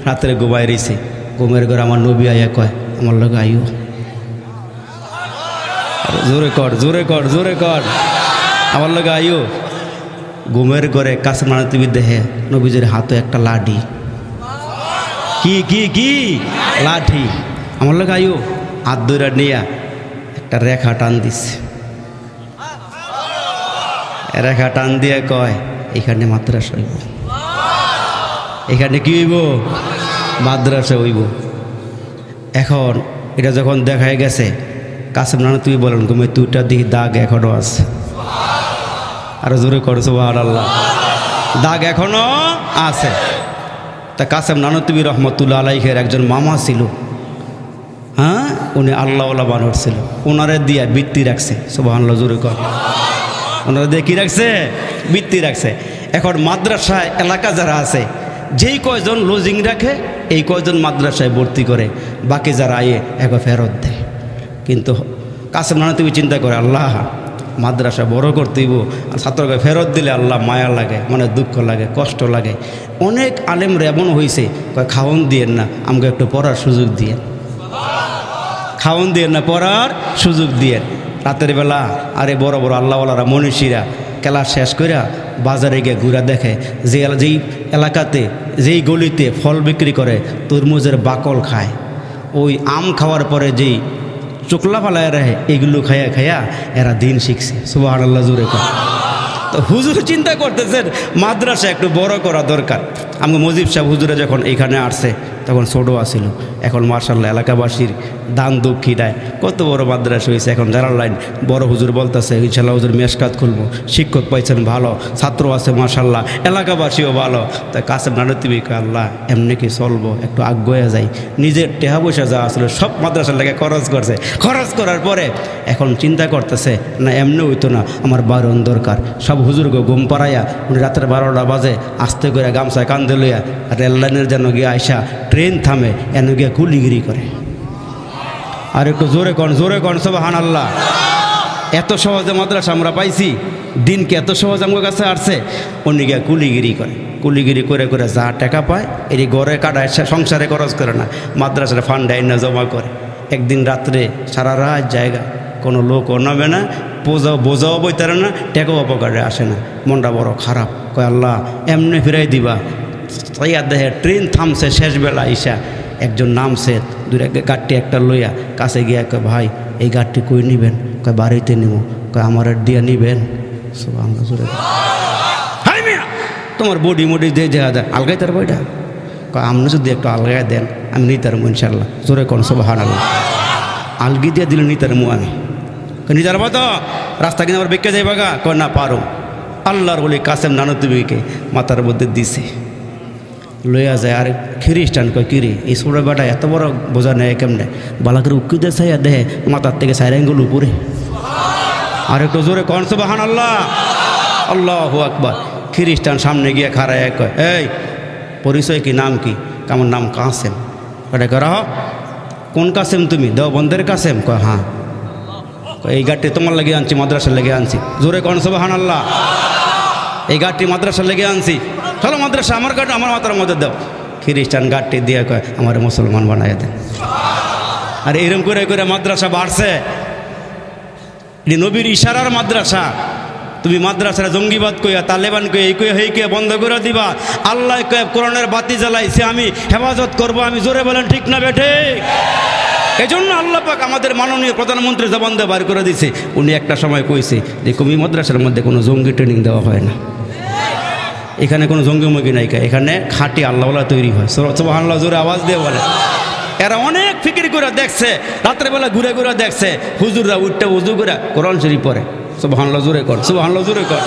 রাত্রে ঘুমায় রইছে। ঘুমের ঘরে আমার নবী আয়া কয়, আমার লগে আইও। জোরে কর, জোরে কর, জোরে কর, আমার লগে আইও। ঘুমের ঘরে কাসেম নানতুবি দেখে নবীজির হাতে একটা লাঠি। কি কি কি লাঠি? আমার লগে আইও। হাত ধরে নিয়া একটা রেখা টান দিছে। রেখা টান দিয়ে কয়, এখানে মাদ্রাসা হইব। এখানে কি হইব? মাদ্রাসা হইব। এখন এটা যখন দেখা গেছে, কাসেম নানতুবি বলেন, ঘুমে 2টা দিকে দাগ এখনো আছে। আর জোরে করো সুবহানাল্লাহ, দাগ এখনো আছে। তা কাসেম নানতুবি রহমতুল্লাহ আলাইহির একজন মামা ছিল, হ্যাঁ, উনি আল্লাহওয়ালা মানুষ ছিল। ওনারে দিয়া বৃত্তি রাখছে। সুবহানাল্লাহ, জোরে কর। ওনারা দিয়ে কী রাখছে? বৃত্তি রাখছে। এখন মাদ্রাসায় এলাকা যারা আছে, যেই কয়জন লজিং রাখে, এই কয়জন মাদ্রাসায় ভর্তি করে, বাকি যারা আয়ে একবার ফেরত দেয়। কিন্তু কাসেম নানতুবি চিন্তা করে, আল্লাহ মাদ্রাসা বড় করতেইব, আর ছাত্রকে ফেরত দিলে আল্লাহ মায়া লাগে, মানে দুঃখ লাগে, কষ্ট লাগে। অনেক আলেমরা এমন হয়েছে, কয় খাওয়ন দিয়েন না, আমাকে একটু পড়ার সুযোগ দিয়ে, খাওয়ন দিয়েন না, পড়ার সুযোগ দিয়ে। রাতের বেলা আরে বড় বড় আল্লাহওয়ালারা মনীষীরা ক্লাস শেষ করে বাজারে গিয়ে ঘুরা দেখে, যেই এলাকাতে, যেই গলিতে ফল বিক্রি করে, তরমুজের বাকল খায়, ওই আম খাওয়ার পরে যেই চোকলা ফালায় রাখে, এগুলো খাইয়া খাইয়া এরা দিন শিখছে। সুবহানাল্লাহ, জোরে কর। তো হুজুর চিন্তা করতেছেন মাদ্রাসা একটু বড় করা দরকার। আমাকে মজিব সাহেব হুজুরে যখন এইখানে আসছে তখন ছোটো আসিল, এখন মার্শাল্লাহ এলাকাবাসীর দান দুঃখিটায় কত বড় মাদ্রাসা হয়েছে। এখন যারা লাইন বড় হুজুর বলতেছে, ইনশাল্লাহ হুজুর মেশকাত খুলবো, শিক্ষক পাইছেন ভালো, ছাত্র আছে মার্শাল্লাহ, এলাকাবাসীও ভালো। তাই কাসেম নানতুবি আল্লাহ এমনি কি চলবো, একটু আগ্রহে যাই। নিজের টেহা পয়সা যা আসলে সব মাদ্রাসার লেগে খরচ করছে। খরচ করার পরে এখন চিন্তা করতেছে, না এমনি হইতো না, আমার বারণ দরকার। সব হুজুরকে ঘুম পাড়াইয়া উনি রাতের 12টা বাজে আস্তে করে গামছায় কান্দে লইয়া রেল লাইনের যেন গিয়ে আইসা ট্রেন থামে, এনে গিয়ে কুলিগিরি করে। আর একটু জোরে কন, জোরে কন সুবহানাল্লাহ। এত সহজে মাদ্রাসা আমরা পাইছি, দিনকে এত সহজ আমার কাছে আসছে, উনি গিয়ে কুলিগিরি করে। কুলিগিরি করে করে যা টাকা পায় এটি ঘরে কাটায়, সংসারে খরচ করে না, মাদ্রাসার ফান্ডে না জমা করে। একদিন রাত্রে সারা রাত জায়গা, কোনো লোকও নামে না, বোঝাও বইতারে না, টেকাও অপকারে আসে না। মনটা বড় খারাপ, কয় আল্লাহ এমনি ফিরাই দিবা। তাই আর দেখে ট্রেন থামছে শেষ বেলা আইসা, একজন নামছে দূরে গাড়িটি একটা লইয়া কাছে গিয়া কয় ভাই এই গাড়িটি কই নিবেন? কয় বাড়িতে নিব। কয় আমার দিয়া নিবেন? সুবহানাল্লাহ জোরে হাই মিয়া তোমার বডি মডি দিয়ে দেখা যায় আলগাই তার বইটা। কয় আপনি যদি একটু আলগাই দেন আমি নিতার মু ইনশাল্লাহ। জোরে কোন সুবহানাল্লাহ। আলগি দিয়ে দিলে নিতার মু আমি। নিতে পারবো তো? রাস্তা কিনে আবার বেঁকে যাইবা গা? কয় না পারো। আল্লাহর বলি কাসেম নানতুবিকে মাথার মধ্যে দিছে, লইয়া যায়। আর খ্রিস্টান কয় কিরে এই ছোটো বেটা এত বড় বোঝা নেয় কেমনে? বালাকের উকিতে চাইয়া দেহে মাথার থেকে সাইরেঙ্গুল উপরে। আর একটু জোরে কন সুবহানাল্লাহ। আল্লাহু আকবার। খ্রিস্টান সামনে গিয়ে খাড়ায় কয় এই পরিচয় কি, নাম কি? আমার নাম কাসেম। কটা করা হ কোন কাসেম তুমি? দেওবন্দের কাসেম? কয় হ্যাঁ। এই গাড়িটি তোমার লেগে আনছি, মাদ্রাসার লেগে আনছি। জোরে কন সুবহানাল্লাহ। এই গাড়িটি মাদ্রাসার লেগে আনছি, চলো মাদ্রাসা আমার গাড়ি আমার মাথার মধ্যে দাও। খ্রিস্টান গাড়িটি দিয়ে কয় আমার মুসলমান বানাই দেন। আর এরম করে করে মাদ্রাসা বাড়ছে। এটি নবীর ইশারার মাদ্রাসা। তুমি মাদ্রাসার জঙ্গিবাদ কইয়া তালেবান কই এই কই হেই কে বন্ধ করে দিবা। আল্লাহ কয় কোরআনের বাতি জ্বালাইছে আমি হেফাজত করব। আমি জোরে বলেন ঠিক না বেঠে? এই জন্য আল্লাহ পাক আমাদের মাননীয় প্রধানমন্ত্রী জবান দিয়ে বার করে দিছে। উনি একটা সময় কইছে যে কমি মাদ্রাসার মধ্যে কোনো জঙ্গি ট্রেনিং দেওয়া হয় না, এখানে কোনো জঙ্গিমুগি নাই, এখানে খাঁটি আল্লাহওয়ালা তৈরি হয়। সুবহানাল্লাহ জোরে আওয়াজ দিয়ে বলে। এরা অনেক ফিকির করে দেখছে, রাত্রেবেলা ঘুরে ঘুরে দেখছে হুজুররা উঠতে উজু করে কোরআন শরীফ পড়ে। সুবহানাল্লাহ জোরে কর, সুবহানাল্লাহ জোরে কর।